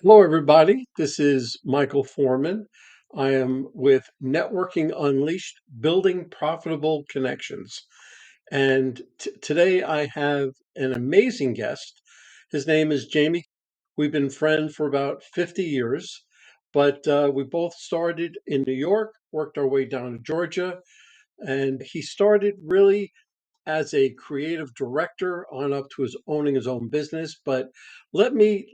Hello, everybody. This is Michael Forman. I am with Networking Unleashed, Building Profitable Connections. And today I have an amazing guest. His name is Jamie. We've been friends for about 50 years, but we both started in New York, worked our way down to Georgia, and he started really as a creative director on up to his owning his own business. But let me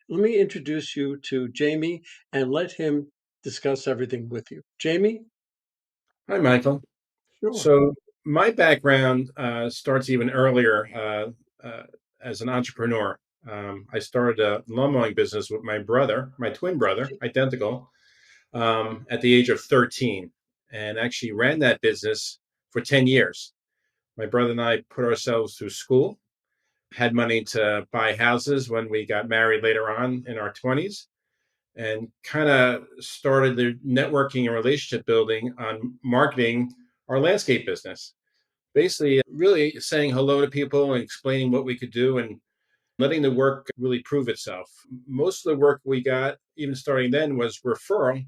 introduce you to Jamie and let him discuss everything with you. Jamie? Hi, Michael. Sure. So my background starts even earlier as an entrepreneur. I started a lawn mowing business with my brother, my twin brother, identical, at the age of 13, and actually ran that business for 10 years. My brother and I put ourselves through school, had money to buy houses when we got married later on in our 20s, and kind of started the networking and relationship building on marketing our landscape business. Basically, really saying hello to people and explaining what we could do and letting the work really prove itself. Most of the work we got, even starting then, was referral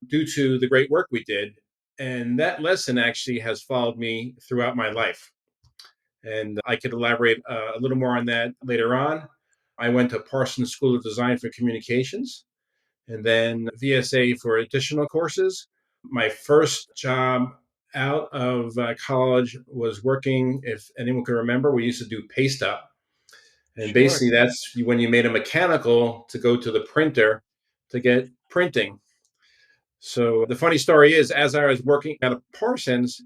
due to the great work we did. And that lesson actually has followed me throughout my life. And I could elaborate a little more on that later on. I went to Parsons School of Design for Communications and then VSA for additional courses. My first job out of college was working, if anyone can remember, we used to do paste up. And Sure. basically, that's when you made a mechanical to go to the printer to get printing. So the funny story is, as I was working at a Parsons,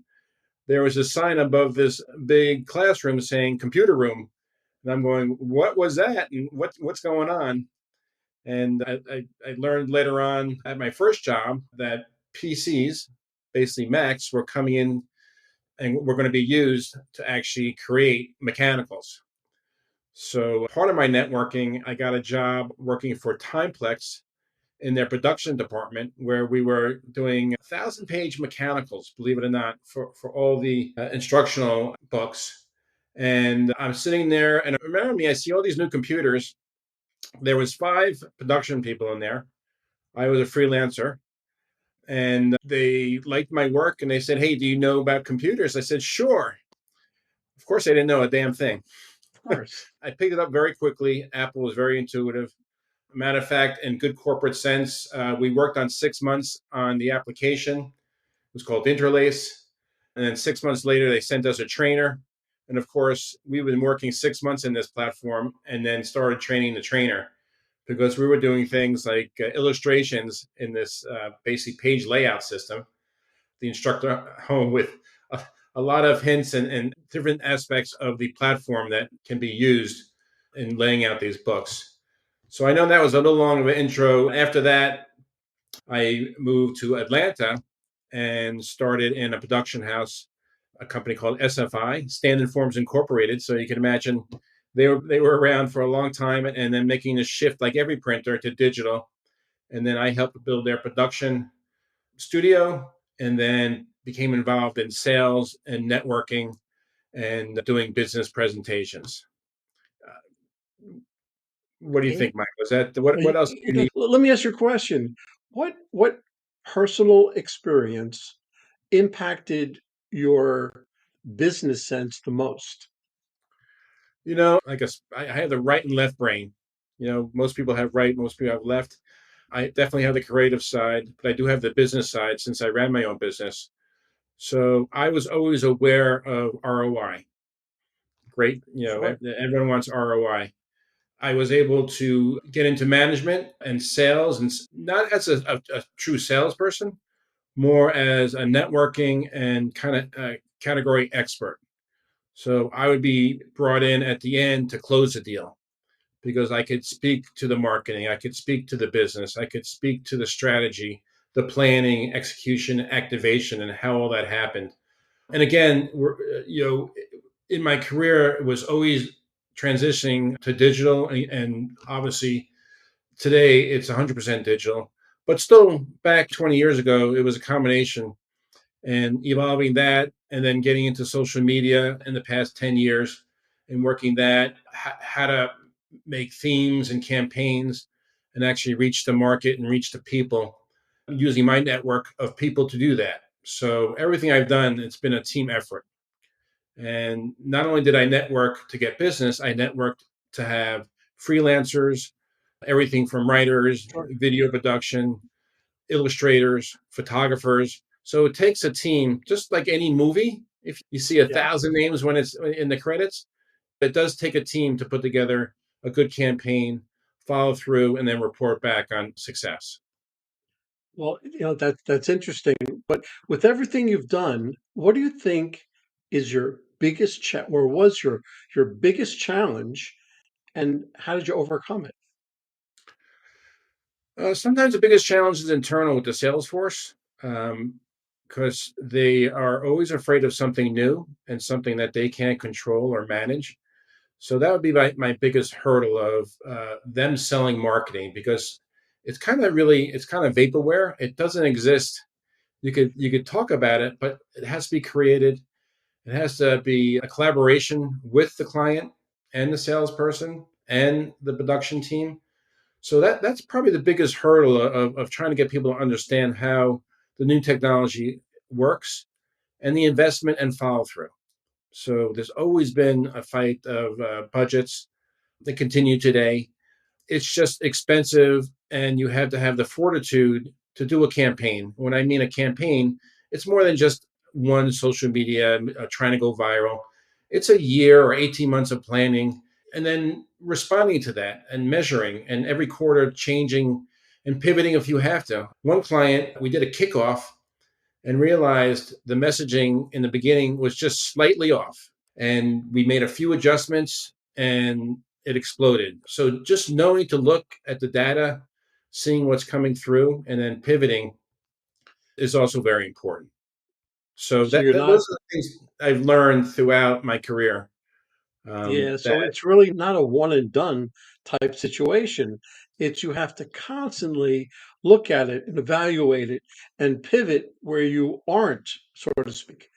there was a sign above this big classroom saying computer room. And I'm going, what was that? And what's going on? And I learned later on at my first job that PCs, basically Macs, were coming in and were going to be used to actually create mechanicals. So part of my networking, I got a job working for Timeplex in their production department where we were doing 1,000-page mechanicals, believe it or not, for all the instructional books. And I'm sitting there, and remember me, I see all these new computers. There was 5 production people in there. I was a freelancer, and they liked my work and they said, "Hey, do you know about computers?" I said, "Sure." Of course, I didn't know a damn thing. Of course. I picked it up very quickly. Apple was very intuitive. Matter of fact, in good corporate sense, we worked on 6 months on the application. It was called Interlace. And then 6 months later, they sent us a trainer. And of course, we've been working 6 months in this platform and then started training the trainer because we were doing things like illustrations in this basic page layout system. The instructor home with a lot of hints and different aspects of the platform that can be used in laying out these books. So I know that was a little long of an intro. After that, I moved to Atlanta and started in a production house, a company called SFI, Standard Forms Incorporated. So you can imagine they were around for a long time and then making a shift like every printer to digital. And then I helped build their production studio and then became involved in sales and networking and doing business presentations. What do you Okay. think, Mike? Was that what else do you need? Let me ask you a question. What personal experience impacted your business sense the most? Like I have the right and left brain. Most people have right, most people have left. I definitely have the creative side, but I do have the business side since I ran my own business. So I was always aware of ROI. Great, Sure. everyone wants ROI. I was able to get into management and sales, and not as a true salesperson, more as a networking and kind of category expert. So I would be brought in at the end to close the deal because I could speak to the marketing, I could speak to the business, I could speak to the strategy, the planning, execution, activation, and how all that happened. And again, in my career, it was always transitioning to digital, and obviously today it's 100% digital. But still, back 20 years ago, it was a combination and evolving that, and then getting into social media in the past 10 years and working that, how to make themes and campaigns and actually reach the market and reach the people using my network of people to do that. So everything I've done, it's been a team effort. And not only did I network to get business, I networked to have freelancers, everything from writers, Sure. video production, illustrators, photographers. So it takes a team, just like any movie. If you see a Yeah. thousand names when it's in the credits, it does take a team to put together a good campaign, follow through, and then report back on success. Well, that's interesting. But with everything you've done, what do you think is your biggest or was your biggest challenge, and how did you overcome it? Sometimes the biggest challenge is internal with the sales force, because they are always afraid of something new and something that they can't control or manage. So that would be my biggest hurdle of them selling marketing, because it's kind of vaporware. It doesn't exist. You could talk about it, but it has to be created. It has to be a collaboration with the client and the salesperson and the production team. So that's probably the biggest hurdle of trying to get people to understand how the new technology works and the investment and follow through. So there's always been a fight of budgets that continue today. It's just expensive, and you have to have the fortitude to do a campaign. When I mean a campaign, it's more than just one social media trying to go viral. It's a year or 18 months of planning and then responding to that and measuring and every quarter changing and pivoting if you have to. One client, we did a kickoff and realized the messaging in the beginning was just slightly off. And we made a few adjustments and it exploded. So just knowing to look at the data, seeing what's coming through, and then pivoting is also very important. So So you're those not, are the things I've learned throughout my career. yeah, That so it's really not a one and done type situation. It's you have to constantly look at it and evaluate it and pivot where you aren't, so to speak,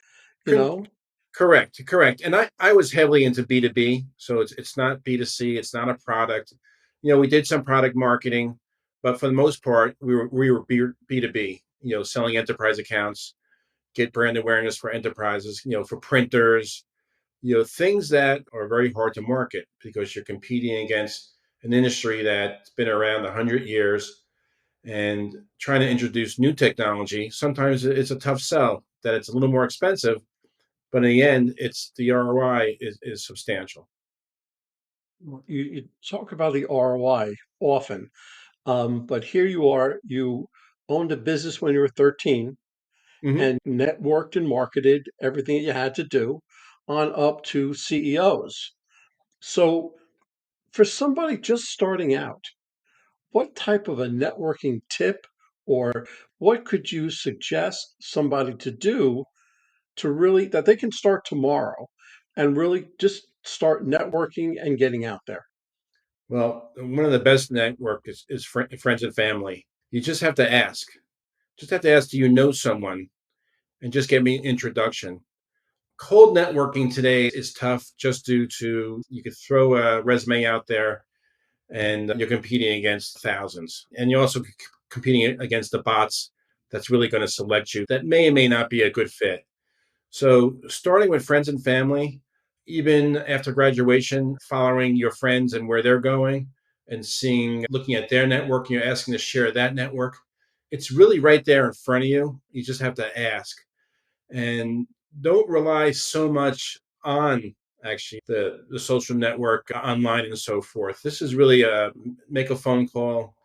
you con- know? correct. And I was heavily into B2B, so it's not B2C. It's not a product. We did some product marketing, but for the most part, we were B2B. Selling enterprise accounts, get brand awareness for enterprises. For printers. Things that are very hard to market because you're competing against an industry that's been around 100 years and trying to introduce new technology. Sometimes it's a tough sell that it's a little more expensive, but in the end, it's the ROI is substantial. You talk about the ROI often, but here you are, you owned a business when you were 13 Hmm. and networked and marketed everything that you had to do on up to CEOs. So for somebody just starting out, what type of a networking tip or what could you suggest somebody to do to really that they can start tomorrow and really just start networking and getting out there? Well, one of the best network is friends and family. You just have to ask. Just have to ask, do you know someone? And just get me an introduction. Cold networking today is tough just due to you could throw a resume out there and you're competing against thousands. And you're also competing against the bots that's really going to select you that may or may not be a good fit. So, starting with friends and family, even after graduation, following your friends and where they're going and looking at their network, you're asking to share that network. It's really right there in front of you. You just have to ask and don't rely so much on actually the social network online and so forth. This is really a make a phone call,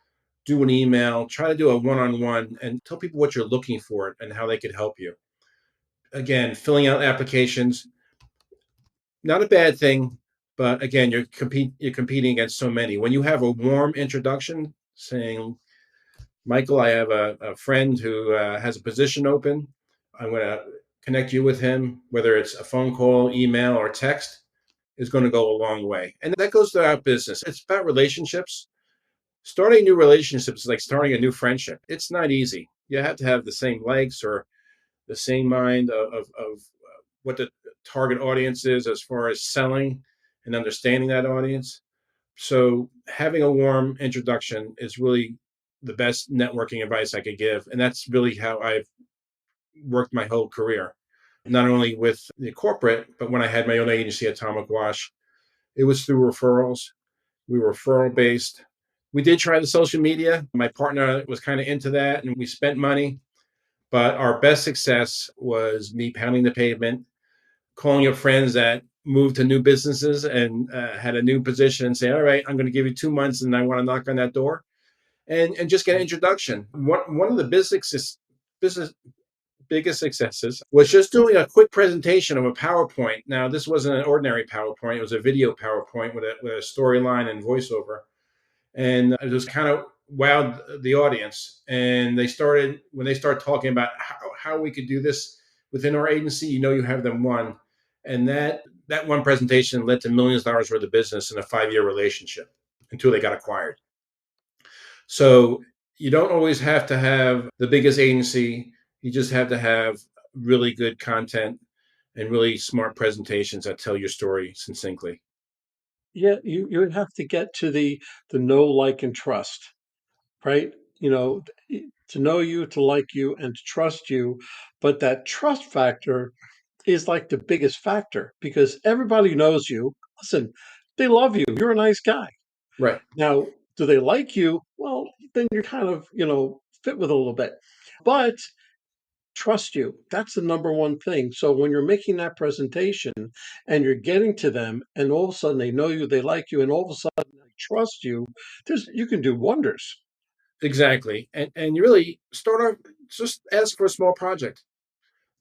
do an email, try to do a one-on-one and tell people what you're looking for and how they could help you. Again, filling out applications, not a bad thing, but again, you're competing against so many. When you have a warm introduction saying, Michael, I have a friend who has a position open. I'm going to connect you with him, whether it's a phone call, email, or text, is going to go a long way. And that goes throughout business. It's about relationships. Starting new relationships is like starting a new friendship. It's not easy. You have to have the same legs or the same mind of what the target audience is as far as selling and understanding that audience. So having a warm introduction is really the best networking advice I could give. And that's really how I've worked my whole career, not only with the corporate, but when I had my own agency, Atomic Wash, it was through referrals. We were referral based. We did try the social media. My partner was kind of into that and we spent money, but our best success was me pounding the pavement, calling up friends that moved to new businesses and had a new position and say, all right, I'm going to give you 2 months and I want to knock on that door and just get an introduction. One of the business biggest successes was just doing a quick presentation of a PowerPoint. Now, this wasn't an ordinary PowerPoint, it was a video PowerPoint with a storyline and voiceover. And it was kind of wowed the audience. And when they started talking about how we could do this within our agency, you have them one. And that one presentation led to millions of dollars worth of business in a 5-year relationship until they got acquired. So you don't always have to have the biggest agency. You just have to have really good content and really smart presentations that tell your story succinctly. Yeah, you would have to get to the know, like, and trust, right? To know you, to like you, and to trust you. But that trust factor is like the biggest factor because everybody knows you. Listen, they love you. You're a nice guy. Right. Now, do they like you? Well, then you're kind of, fit with a little bit. But trust you. That's the number one thing. So when you're making that presentation and you're getting to them and all of a sudden they know you, they like you, and all of a sudden they trust you, you can do wonders. Exactly. And you really start off, just ask for a small project.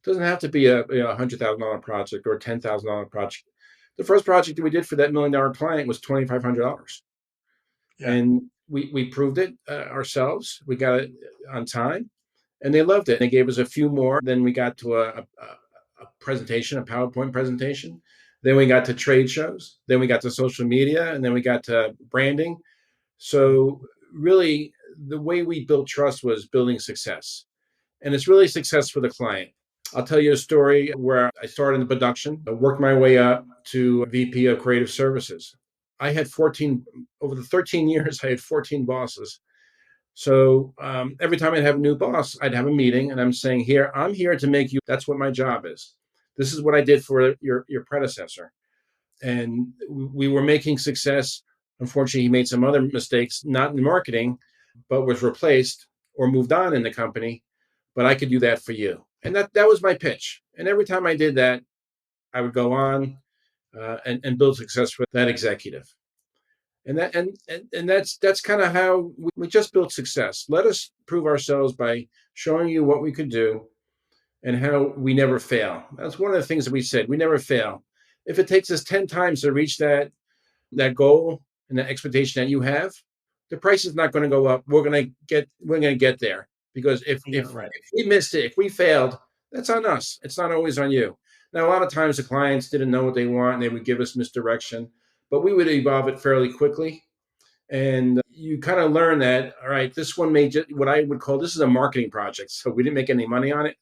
It doesn't have to be a $100,000 project or a $10,000 project. The first project that we did for that $1 million client was $2,500, Yeah. and we proved it ourselves. We got it on time, and they loved it. They gave us a few more. Then we got to a presentation, a PowerPoint presentation. Then we got to trade shows. Then we got to social media, and then we got to branding. So really, the way we built trust was building success, and it's really success for the client. I'll tell you a story where I started in production, I worked my way up to VP of Creative Services. I had 14, over the 13 years, I had 14 bosses. So every time I'd have a new boss, I'd have a meeting and I'm saying, here, I'm here to make you, that's what my job is. This is what I did for your predecessor. And we were making success. Unfortunately, he made some other mistakes, not in marketing, but was replaced or moved on in the company. But I could do that for you. And that was my pitch. And every time I did that, I would go on and build success for that executive. And that's kind of how we just built success. Let us prove ourselves by showing you what we could do and how we never fail. That's one of the things that we said. We never fail. If it takes us 10 times to reach that goal and that expectation that you have, the price is not going to go up. We're going to get there, because Yeah, right. if we missed it, if we failed, that's on us. It's not always on you. Now, a lot of times the clients didn't know what they want and they would give us misdirection, but we would evolve it fairly quickly. And you kind of learn that, all right, this one may just, what I would call, this is a marketing project. So we didn't make any money on it,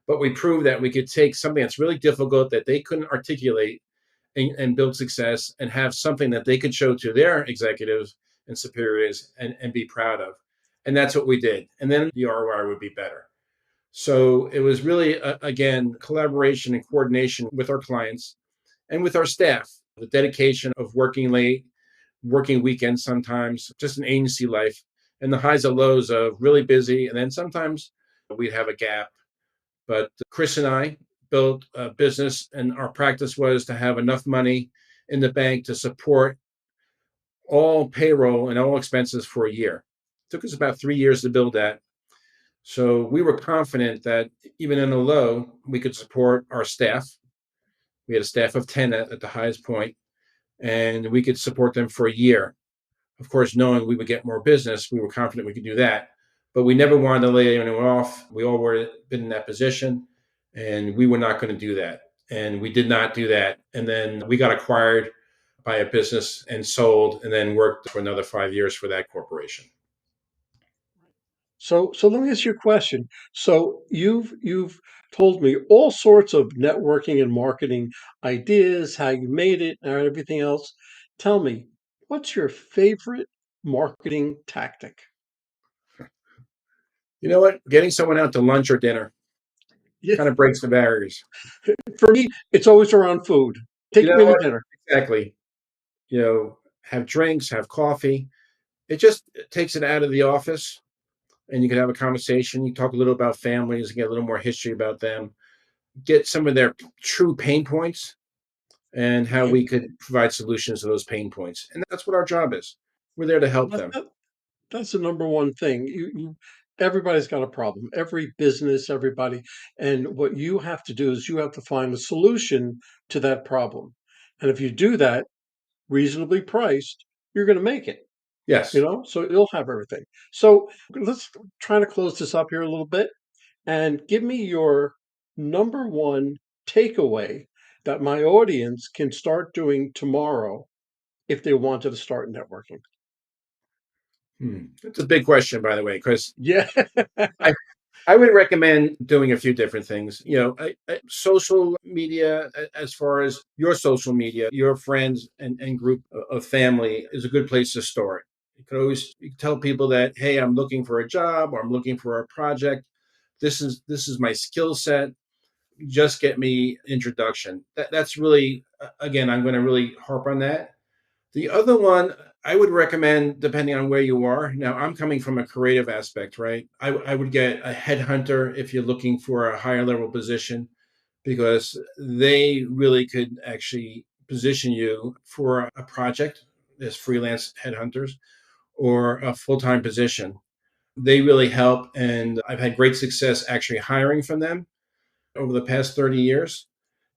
but we proved that we could take something that's really difficult that they couldn't articulate and build success and have something that they could show to their executives and superiors and be proud of. And that's what we did. And then the ROI would be better. So it was really, again, collaboration and coordination with our clients and with our staff, the dedication of working late, working weekends sometimes, just an agency life, and the highs and lows of really busy. And then sometimes we'd have a gap. But Chris and I built a business, and our practice was to have enough money in the bank to support all payroll and all expenses for a year. It took us about 3 years to build that. So we were confident that even in a low, we could support our staff. We had a staff of 10 at the highest point, and we could support them for a year. Of course, knowing we would get more business, we were confident we could do that. But we never wanted to lay anyone off. We all were been in that position, and we were not going to do that. And we did not do that. And then we got acquired by a business and sold, and then worked for another 5 years for that corporation. So let me ask you a question. So you've told me all sorts of networking and marketing ideas, how you made it, and everything else. Tell me, What's your favorite marketing tactic? You know what? Getting someone out to lunch or dinner Yeah, kind of breaks the barriers. for me, it's always around food. You Take know me to what? dinner. Exactly. Have drinks, have coffee. It just takes it out of the office and you can have a conversation. You talk a little about families, get a little more history about them, get some of their true pain points and how Okay. we could provide solutions to those pain points. And that's what our job is. We're there to help That, them. that, that's the number one thing. Everybody's got a problem. Every business, everybody. And what you have to do is you have to find a solution to that problem. And if you do that, reasonably priced, you're going to make it, Yes. so you'll have everything. So let's try to close this up here a little bit and give me your number one takeaway that my audience can start doing tomorrow if they wanted to start networking. It's a big question, by the way, because Yeah. I I would recommend doing a few different things. Social media, as far as your social media, your friends and group of family is a good place to start. You can tell people that, hey, I'm looking for a job or I'm looking for a project. This is my skill set. Just get me introduction. That's really again, I'm going to really harp on that. The other one I would recommend, depending on where you are. Now, I'm coming from a creative aspect, right? I would get a headhunter if you're looking for a higher level position, because they really could actually position you for a project as freelance headhunters or a full time position. They really help. And I've had great success actually hiring from them over the past 30 years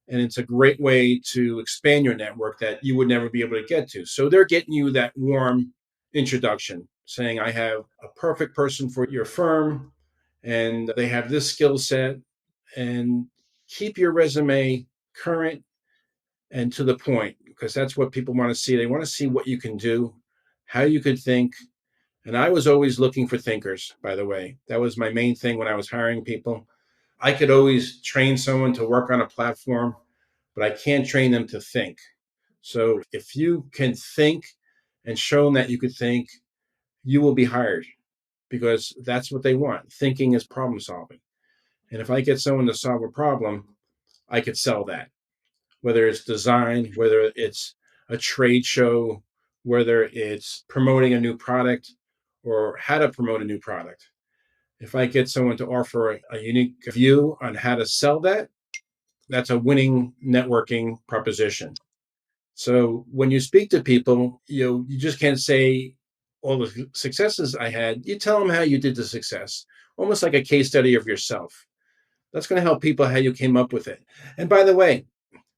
and it's a great way to expand your network that you would never be able to get to. So they're getting you that warm introduction, saying, I have a perfect person for your firm, and they have this skill set, and keep your resume current and to the point, because that's what people want to see. They want to see what you can do, how you could think. And I was always looking for thinkers, by the way. That was my main thing when I was hiring people. I could always train someone to work on a platform, but I can't train them to think. So if you can think and show them that you could think, you will be hired because that's what they want. Thinking is problem solving. And if I get someone to solve a problem, I could sell that, whether it's design, whether it's a trade show, whether it's promoting a new product or how to promote a new product. If I get someone to offer a unique view on how to sell that, that's a winning networking proposition. So when you speak to people, you just can't say all the successes I had. You tell them how you did the success, almost like a case study of yourself. That's going to help people how you came up with it. And by the way,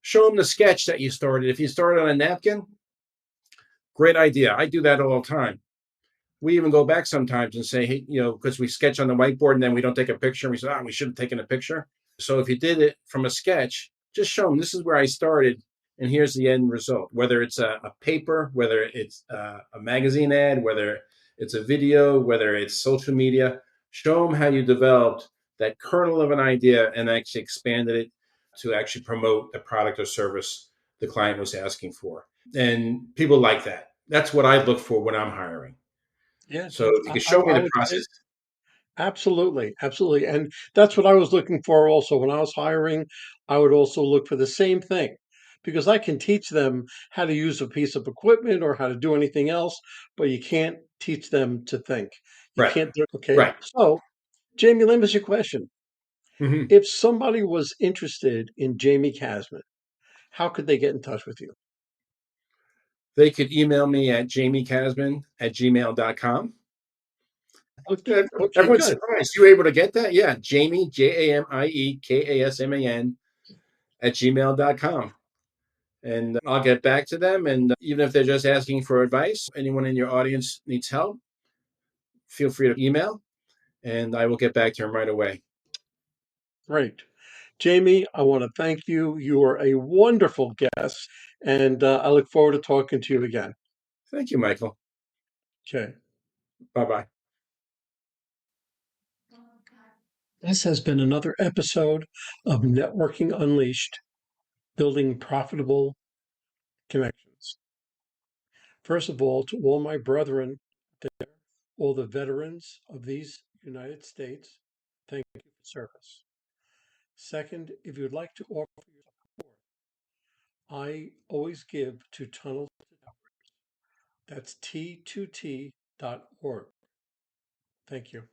show them the sketch that you started. If you started on a napkin, great idea. I do that all the time. We even go back sometimes and say, hey, because we sketch on the whiteboard and then we don't take a picture. And we say, we should have taken a picture. So if you did it from a sketch, just show them this is where I started and here's the end result. Whether it's a paper, whether it's a magazine ad, whether it's a video, whether it's social media, show them how you developed that kernel of an idea and actually expanded it to actually promote the product or service the client was asking for. And people like that. That's what I look for when I'm hiring. Yeah, So if you could show me I the would say process. absolutely, absolutely. And that's what I was looking for also. When I was hiring, I would also look for the same thing because I can teach them how to use a piece of equipment or how to do anything else, but you can't teach them to think. You Right. can't do okay. Right. So, Jamie, let me ask you a question. Hmm. If somebody was interested in Jamie Kasman, how could they get in touch with you? They could email me at jamiekasman@gmail.com. Okay, okay, Everyone's good. surprised. You were able to get that? Yeah. Jamie, JamiekAsman @gmail.com. And I'll get back to them. And even if they're just asking for advice, anyone in your audience needs help, feel free to email and I will get back to them right away. Great. Jamie, I want to thank you. You are a wonderful guest, and I look forward to talking to you again. Thank you, Michael. Okay. Bye bye. This has been another episode of Networking Unleashed, building profitable connections. First of all, to all my brethren there, all the veterans of these United States, thank you for service. Second, if you'd like to offer your support, I always give to Tunnels to Towers. That's T2T.org. Thank you.